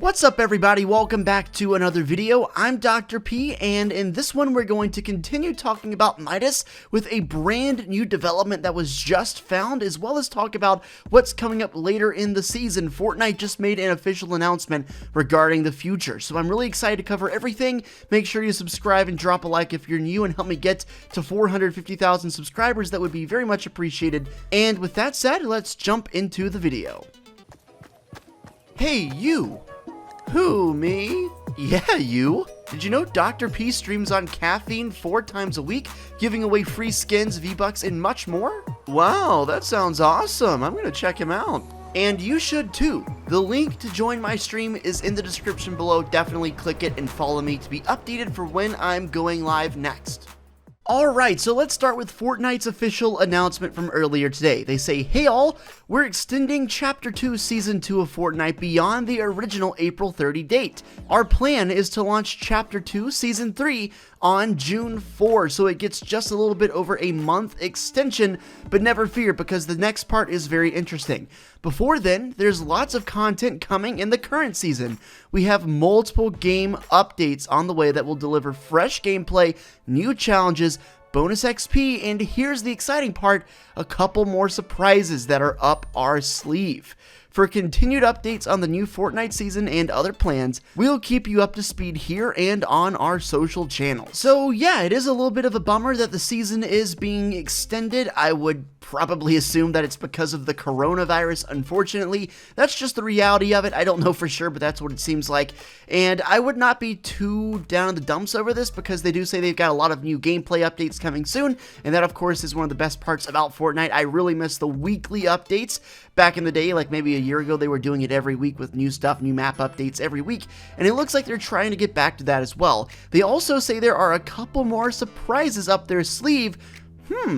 What's up everybody, welcome back to another video. I'm Dr. P, and in this one we're going to continue talking about Midas with a brand new development that was just found, as well as talk about what's coming up later in the season. Fortnite just made an official announcement regarding the future, so I'm really excited to cover everything. Make sure you subscribe and drop a like if you're new and help me get to 450,000 subscribers. That would be very much appreciated. And with that said, let's jump into the video. Hey you! Who, me? Yeah, you. Did you know Dr. P streams on Caffeine 4 times a week, giving away free skins, V-Bucks, and much more? Wow, that sounds awesome. I'm gonna check him out. And you should too. The link to join my stream is in the description below. Definitely click it and follow me to be updated for when I'm going live next. Alright, so let's start with Fortnite's official announcement from earlier today. They say, hey all, we're extending Chapter 2 Season 2 of Fortnite beyond the original April 30 date. Our plan is to launch Chapter 2 Season 3 on June 4, so it gets just a little bit over a month extension, but never fear because the next part is very interesting. Before then, there's lots of content coming in the current season. We have multiple game updates on the way that will deliver fresh gameplay, new challenges, bonus XP, and here's the exciting part, a couple more surprises that are up our sleeve. For continued updates on the new Fortnite season and other plans, we'll keep you up to speed here and on our social channels. So yeah, it is a little bit of a bummer that the season is being extended. I would probably assume that it's because of the coronavirus, unfortunately. That's just the reality of it. I don't know for sure, but that's what it seems like. And I would not be too down in the dumps over this because they do say they've got a lot of new gameplay updates coming soon, and that of course is one of the best parts about Fortnite. I really miss the weekly updates. Back in the day, like maybe a year ago, they were doing it every week with new stuff, new map updates every week, and it looks like they're trying to get back to that as well. They also say there are a couple more surprises up their sleeve.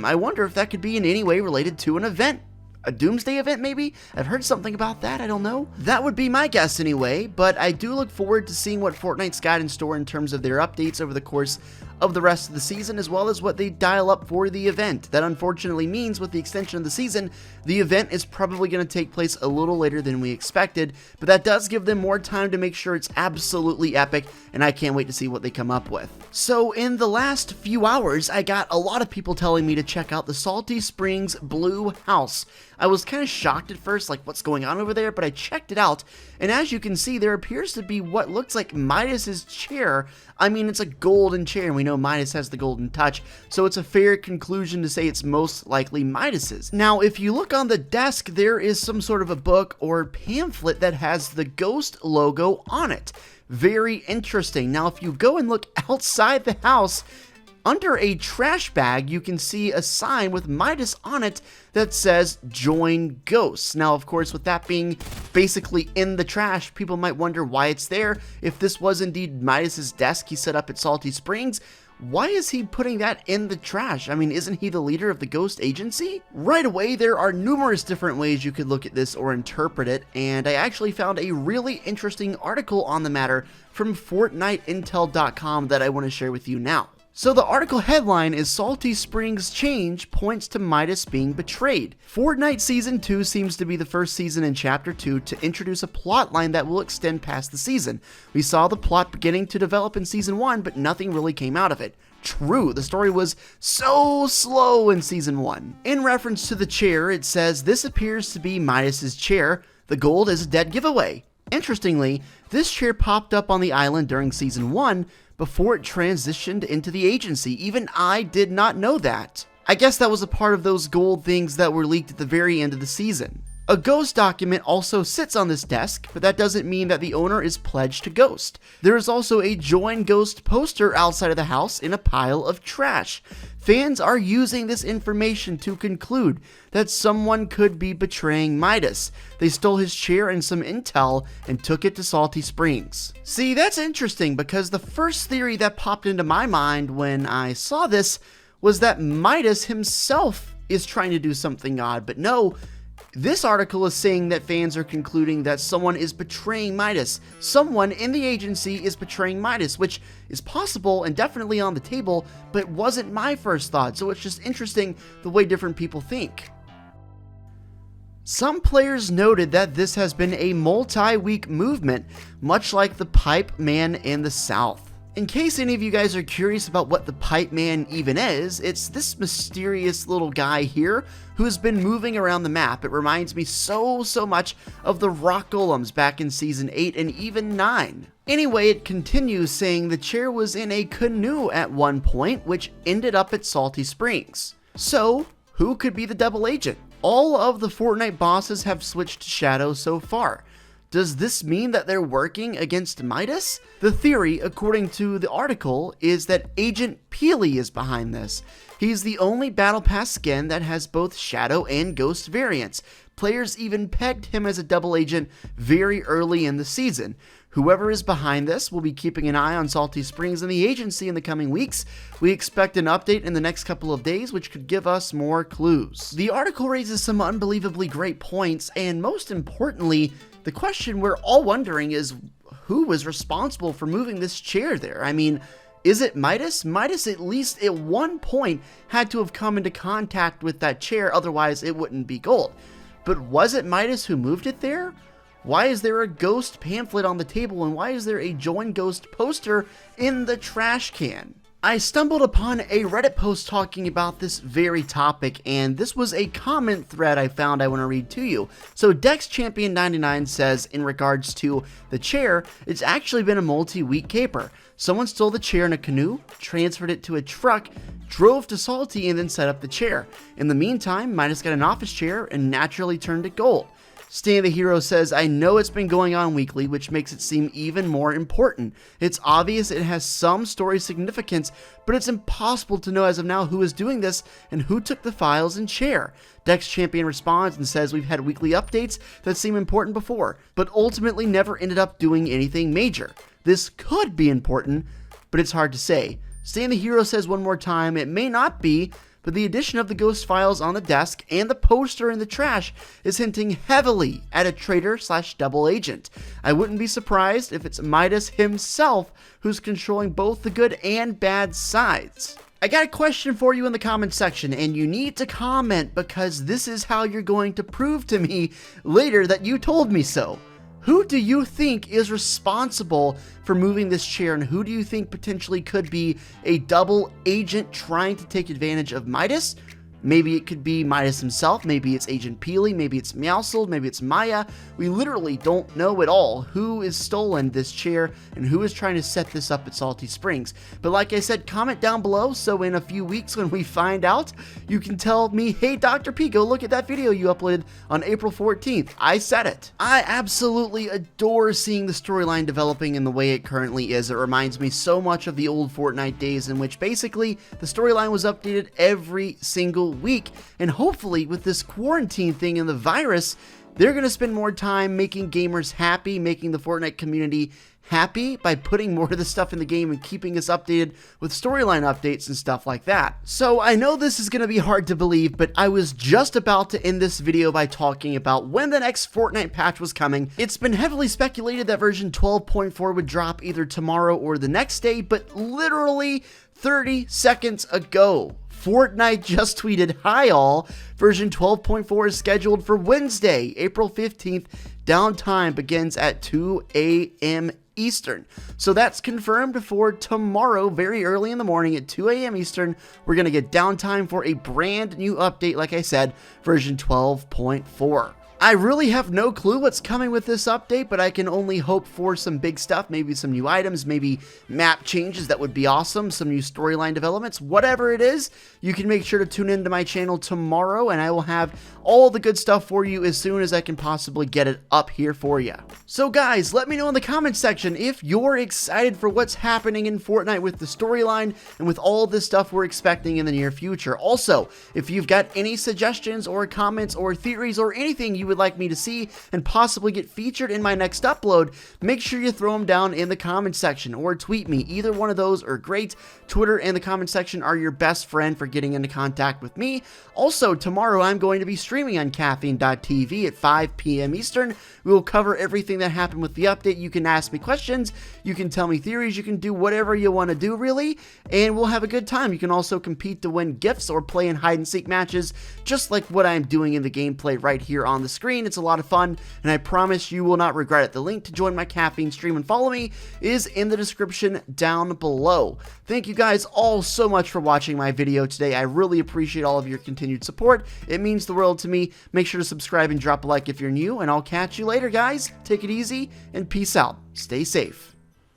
I wonder if that could be in any way related to an event. A Doomsday event, maybe? I've heard something about that, I don't know. That would be my guess anyway, but I do look forward to seeing what Fortnite's got in store in terms of their updates over the course of the rest of the season, as well as what they dial up for the event. That unfortunately means with the extension of the season, the event is probably going to take place a little later than we expected, but that does give them more time to make sure it's absolutely epic, and I can't wait to see what they come up with. So in the last few hours, I got a lot of people telling me to check out the Salty Springs Blue House. I was kind of shocked at first, like what's going on over there, but I checked it out, and as you can see, there appears to be what looks like Midas's chair. I mean, it's a golden chair, and we know Midas has the golden touch, so it's a fair conclusion to say it's most likely Midas's. Now, if you look on the desk, there is some sort of a book or pamphlet that has the Ghost logo on it. Very interesting. Now, if you go and look outside the house, under a trash bag, you can see a sign with Midas on it that says, join ghosts. Now, of course, with that being basically in the trash, people might wonder why it's there. If this was indeed Midas's desk he set up at Salty Springs, why is he putting that in the trash? I mean, isn't he the leader of the ghost agency? Right away, there are numerous different ways you could look at this or interpret it, and I actually found a really interesting article on the matter from FortniteIntel.com that I want to share with you now. So the article headline is Salty Springs Change Points to Midas Being Betrayed. Fortnite Season 2 seems to be the first season in Chapter 2 to introduce a plotline that will extend past the season. We saw the plot beginning to develop in Season 1, but nothing really came out of it. True, the story was so slow in Season 1. In reference to the chair, it says, this appears to be Midas's chair. The gold is a dead giveaway. Interestingly, this chair popped up on the island during Season 1, before it transitioned into the agency. Even I did not know that. I guess that was a part of those gold things that were leaked at the very end of the season. A Ghost document also sits on this desk, but that doesn't mean that the owner is pledged to Ghost. There is also a Join Ghost poster outside of the house in a pile of trash. Fans are using this information to conclude that someone could be betraying Midas. They stole his chair and some intel and took it to Salty Springs. See, that's interesting because the first theory that popped into my mind when I saw this was that Midas himself is trying to do something odd, but no, this article is saying that fans are concluding that someone is betraying Midas. Someone in the agency is betraying Midas, which is possible and definitely on the table, but wasn't my first thought, so it's just interesting the way different people think. Some players noted that this has been a multi-week movement, much like the Pipe Man in the South. In case any of you guys are curious about what the Pipe Man even is, it's this mysterious little guy here who has been moving around the map. It reminds me so much of the rock golems back in Season 8 and even 9. Anyway, it continues saying the chair was in a canoe at one point, which ended up at Salty Springs. So, who could be the double agent? All of the Fortnite bosses have switched to Shadow so far. Does this mean that they're working against Midas? The theory, according to the article, is that Agent Peely is behind this. He's the only Battle Pass skin that has both Shadow and Ghost variants. Players even pegged him as a double agent very early in the season. Whoever is behind this will be keeping an eye on Salty Springs and the agency in the coming weeks. We expect an update in the next couple of days, which could give us more clues. The article raises some unbelievably great points, and most importantly, the question we're all wondering is who was responsible for moving this chair there? I mean, is it Midas? Midas at least at one point had to have come into contact with that chair, otherwise it wouldn't be gold. But was it Midas who moved it there? Why is there a ghost pamphlet on the table, and why is there a Join Ghost poster in the trash can? I stumbled upon a Reddit post talking about this very topic, and this was a comment thread I found I want to read to you. So Dex Champion 99 says, in regards to the chair, it's actually been a multi-week caper. Someone stole the chair in a canoe, transferred it to a truck, drove to Salty, and then set up the chair. In the meantime, Midas got an office chair and naturally turned it gold. Stan the Hero says, I know it's been going on weekly, which makes it seem even more important. It's obvious it has some story significance, but it's impossible to know as of now who is doing this and who took the files and chair. Dex Champion responds and says we've had weekly updates that seem important before, but ultimately never ended up doing anything major. This could be important, but it's hard to say. Stan the Hero says one more time, it may not be, but the addition of the ghost files on the desk and the poster in the trash is hinting heavily at a traitor/double agent. I wouldn't be surprised if it's Midas himself who's controlling both the good and bad sides. I got a question for you in the comment section, and you need to comment because this is how you're going to prove to me later that you told me so. Who do you think is responsible for moving this chair, and who do you think potentially could be a double agent trying to take advantage of Midas? Maybe it could be Midas himself, maybe it's Agent Peely, maybe it's Meowscles, maybe it's Maya. We literally don't know at all who is stolen this chair and who is trying to set this up at Salty Springs. But like I said, comment down below so in a few weeks when we find out, you can tell me, hey Dr. P, go look at that video you uploaded on April 14th. I said it. I absolutely adore seeing the storyline developing in the way it currently is. It reminds me so much of the old Fortnite days in which basically the storyline was updated every single week, and hopefully with this quarantine thing and the virus, they're going to spend more time making gamers happy, making the Fortnite community happy by putting more of the stuff in the game and keeping us updated with storyline updates and stuff like that. So I know this is going to be hard to believe, but I was just about to end this video by talking about when the next Fortnite patch was coming. It's been heavily speculated that version 12.4 would drop either tomorrow or the next day, but literally 30 seconds ago, Fortnite just tweeted, hi all, version 12.4 is scheduled for Wednesday, April 15th. Downtime begins at 2 a.m. Eastern. So that's confirmed for tomorrow, very early in the morning at 2 a.m. Eastern. We're going to get downtime for a brand new update, like I said, version 12.4. I really have no clue what's coming with this update, but I can only hope for some big stuff, maybe some new items, maybe map changes that would be awesome, some new storyline developments, whatever it is. You can make sure to tune into my channel tomorrow, and I will have all the good stuff for you as soon as I can possibly get it up here for you. So guys, let me know in the comments section if you're excited for what's happening in Fortnite with the storyline and with all this stuff we're expecting in the near future. Also, if you've got any suggestions or comments or theories or anything you would like me to see and possibly get featured in my next upload, make sure you throw them down in the comment section or tweet me. Either one of those are great. Twitter and the comment section are your best friend for getting into contact with me. Also, tomorrow I'm going to be streaming on caffeine.tv at 5 p.m. Eastern. We will cover everything that happened with the update. You can ask me questions, you can tell me theories, you can do whatever you want to do really, and we'll have a good time. You can also compete to win gifts or play in hide and seek matches, just like what I'm doing in the gameplay right here on the screen. It's a lot of fun, and I promise you will not regret it. The link to join my caffeine stream and follow me is in the description down below. Thank you guys all so much for watching my video today. I really appreciate all of your continued support. It means the world to me. Make sure to subscribe and drop a like if you're new, and I'll catch you later, guys. Take it easy, and peace out. Stay safe.